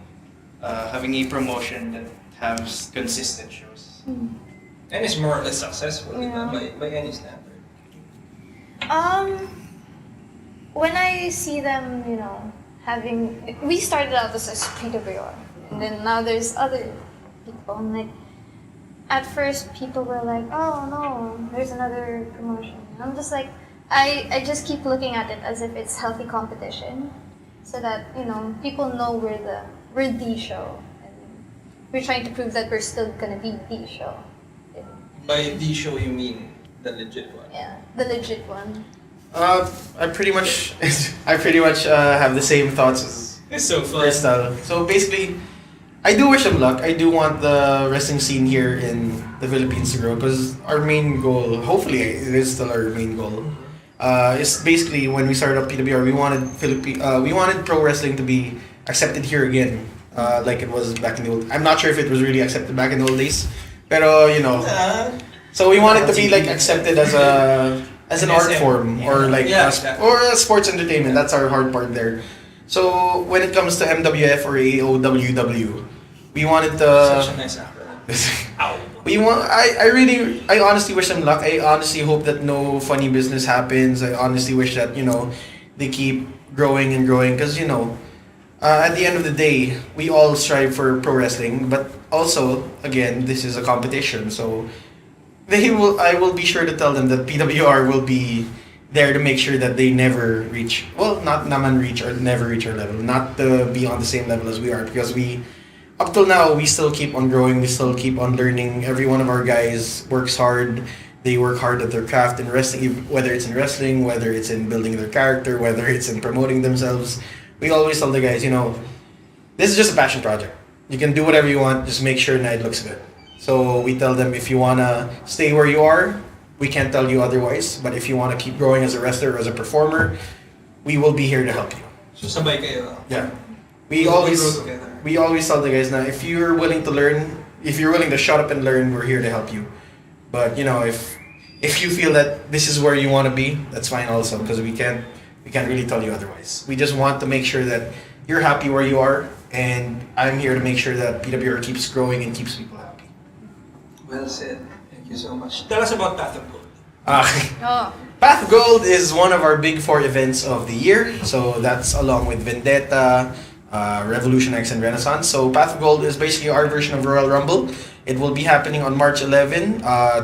a promotion that has consistent shows. and it's more or less successful Yeah. by any standard. When I see them, we started out as a PWR, and then now there's other people, and like, at first people were like, oh no, there's another promotion. And I'm just like, I just keep looking at it as if it's healthy competition, so that, people know we're the show, and we're trying to prove that we're still gonna be the show. By the show you mean the legit one. Yeah, the legit one. I pretty much have the same thoughts as It's so fun. Crystal. So basically, I do wish them luck. I do want the wrestling scene here in the Philippines to grow, because our main goal, hopefully it is still our main goal, is basically when we started up PWR, we wanted pro wrestling to be accepted here again, like it was back in the old. I'm not sure if it was really accepted back in the old days, pero so we want it to be like accepted as an art form, or like or a sports entertainment. That's our hard part there. So when it comes to MWF or AOWW, we wanted to. Such a nice acronym. Ow. I honestly wish them luck. I honestly hope that no funny business happens. I honestly wish that they keep growing and growing, because at the end of the day, we all strive for pro wrestling, but also again, this is a competition. So I will be sure to tell them that PWR will be there to make sure that they never reach, not never reach our level, not to be on the same level as we are, because up till now, we still keep on growing, we still keep on learning. Every one of our guys works hard, they work hard at their craft in wrestling, whether it's in wrestling, whether it's in building their character, whether it's in promoting themselves. We always tell the guys, this is just a passion project. You can do whatever you want, just make sure it looks good. So we tell them, if you wanna stay where you are, we can't tell you otherwise. But if you want to keep growing as a wrestler or as a performer, we will be here to help you. So sabay kayo. Yeah. We Grow always together. tell the guys now, if you're willing to learn, if you're willing to shut up and learn, we're here to help you. But you know, if you feel that this is where you want to be, that's fine also, because we can't really tell you otherwise. We just want to make sure that you're happy where you are, and I'm here to make sure that PWR keeps growing and keeps people happy. Well said. Thank you so much. Tell us about Path of Gold. Oh. Path of Gold is one of our big 4 events of the year. So that's along with Vendetta, Revolution X, and Renaissance. So Path of Gold is basically our version of Royal Rumble. It will be happening on March 11,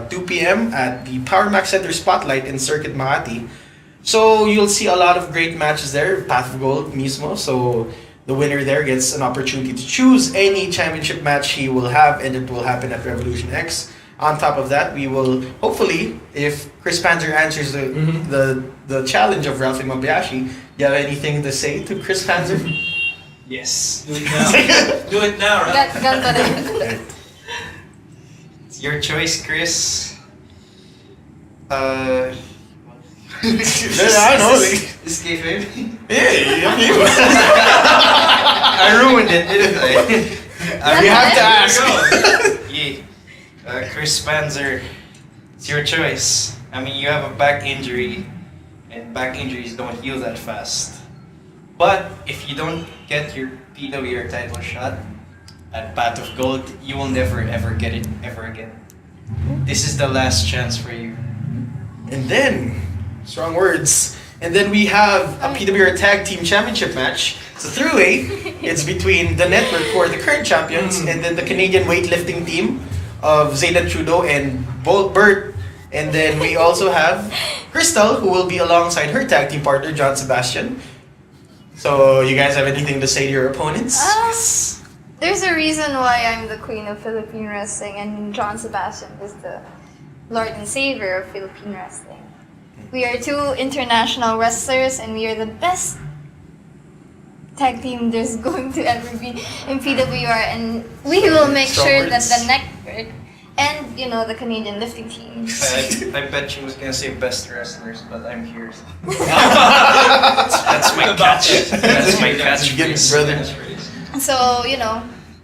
2 p.m. at the Power Max Center Spotlight in Circuit Makati. So you'll see a lot of great matches there, Path of Gold mismo. So the winner there gets an opportunity to choose any championship match he will have, and it will happen at Revolution X. On top of that, we will hopefully, if Chris Panzer answers the challenge of Ralph Imabayashi, do you have anything to say to Chris Panzer? Yes. Do it now. Do it now, right? Ganda rin. It's your choice, Chris. I don't know. Is kayfabe? Yeah, I ruined it, didn't I? we have to ask. Yeah. Chris Panzer, it's your choice. I mean, you have a back injury, and back injuries don't heal that fast. But if you don't get your PWR title shot at Path of Gold, you will never ever get it ever again. This is the last chance for you. And then, strong words. And then we have a PWR Tag Team Championship match. It's a three-way. It's between the network, who are the current champions, and then the Canadian weightlifting team of Zayden Trudeau and Bert. And then we also have Crystal, who will be alongside her tag team partner, John Sebastian. So, you guys have anything to say to your opponents? There's a reason why I'm the queen of Philippine wrestling and John Sebastian is the Lord and Savior of Philippine wrestling. We are 2 international wrestlers and we are the best tag team there's going to ever be in PWR, and we will make Strong sure words. that the network and the Canadian lifting team. I bet she was gonna say best wrestlers, but I'm here. That's my catch. That's my catchphrase. Brother. So,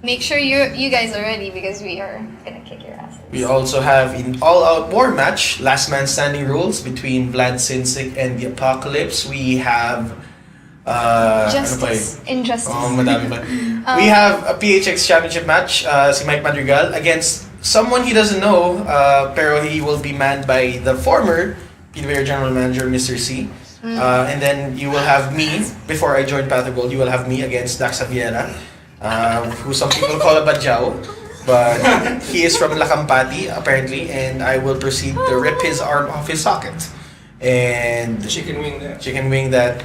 make sure you guys are ready because we are gonna kick your asses. We also have an all-out war match, last man standing rules between Vlad Sinsik and the Apocalypse. We have Justice. Injustice. Oh, madami pa. We have a PHX championship match, si Mike Madrigal against someone he doesn't know, pero he will be manned by the former PWR General Manager, Mr. C. And then you will have me, before I joined Path of Gold, you will have me against Dax Xaviera, who some people call a Badjao. But he is from Lakampati, apparently, and I will proceed to rip his arm off his socket. And Chicken wing that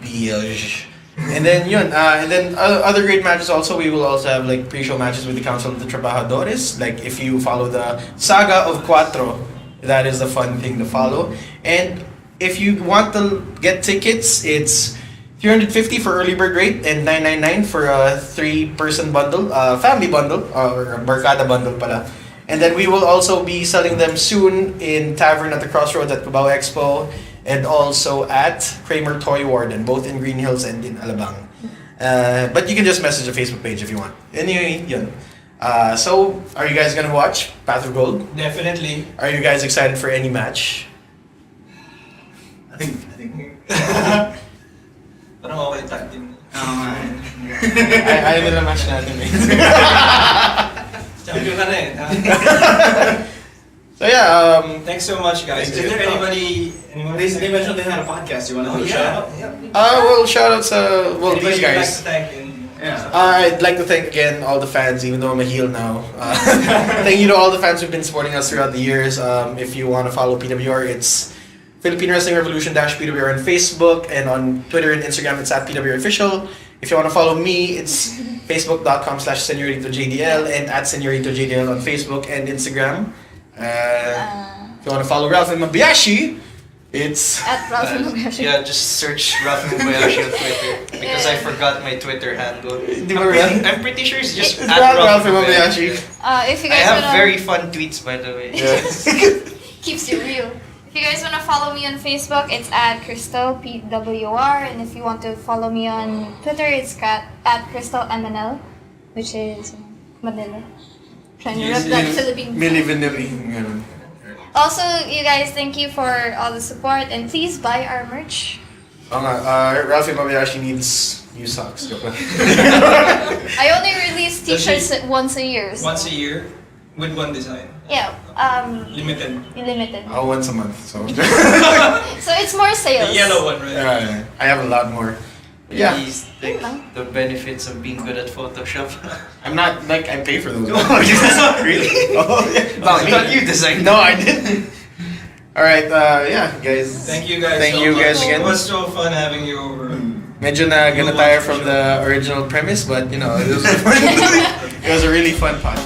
bilge. And then other great matches also. We will also have like pre-show matches with the Council of the Trabajadores. Like if you follow the Saga of Cuatro, that is a fun thing to follow. And if you want to get tickets, it's 350 for early bird rate and 999 for a 3-person bundle, family bundle or barkada bundle pala. And then we will also be selling them soon in Tavern at the Crossroads at Cubao Expo, and also at Kramer Toy Warden, both in Green Hills and in Alabang. But you can just message the Facebook page if you want. Anyway, yun. So, are you guys gonna watch Path of Gold? Definitely. Are you guys excited for any match? I think. Parang okay tag team. Ayaw nila match natin eh. Champion ka na eh. So yeah, Thanks so much, guys. Thank Is you. there anyone? They mentioned they had a podcast. You want to Oh, do a shout yeah. out? well, shout outs, Anybody these you'd like guys. to thank in- Yeah. I'd like to thank again all the fans, even though I'm a heel now. Thank you to all the fans who've been supporting us throughout the years. If you want to follow PWR, it's Philippine Wrestling Revolution PWR on Facebook, and on Twitter and Instagram it's at PWR Official. If you want to follow me, it's facebook.com/SenoritoJDL and at SenoritoJDL on Facebook and Instagram. If you want to follow Ralph Imabayashi, it's At Ralph Imabayashi. Yeah, just search Ralph Imabayashi on Twitter because I forgot my Twitter handle. I'm pretty sure it's just It's at Ralph Ralph Imabayashi. Imabayashi. If you I guys have wanna, very fun tweets, by the way. Yeah. Keeps you real. If you guys want to follow me on Facebook, it's at Crystal PWR, and if you want to follow me on Twitter, it's at Crystal MNL, which is Manila. Trying to rep that Philippine. Milli Vanilli. Ganun. Also, you guys, thank you for all the support, and please buy our merch. Oo nga, Ralph Imabayashi needs new socks. Joke lang. I only release t-shirts once a year. So. Once a year with one design. Yeah, Limited. limited. Once a month, so. So it's more sales. The yellow one, right? Yeah, I have a lot more. Yeah. These, like, the benefits of being good at Photoshop. I'm not, like, I pay for those. Really? Oh, yeah. I thought you designed No, I didn't. Alright, yeah, guys. Thank you guys. Thank so you much. guys again. It was so fun having you over. Medyo na gonna tire from the original premise, but you know, it was a really fun pod.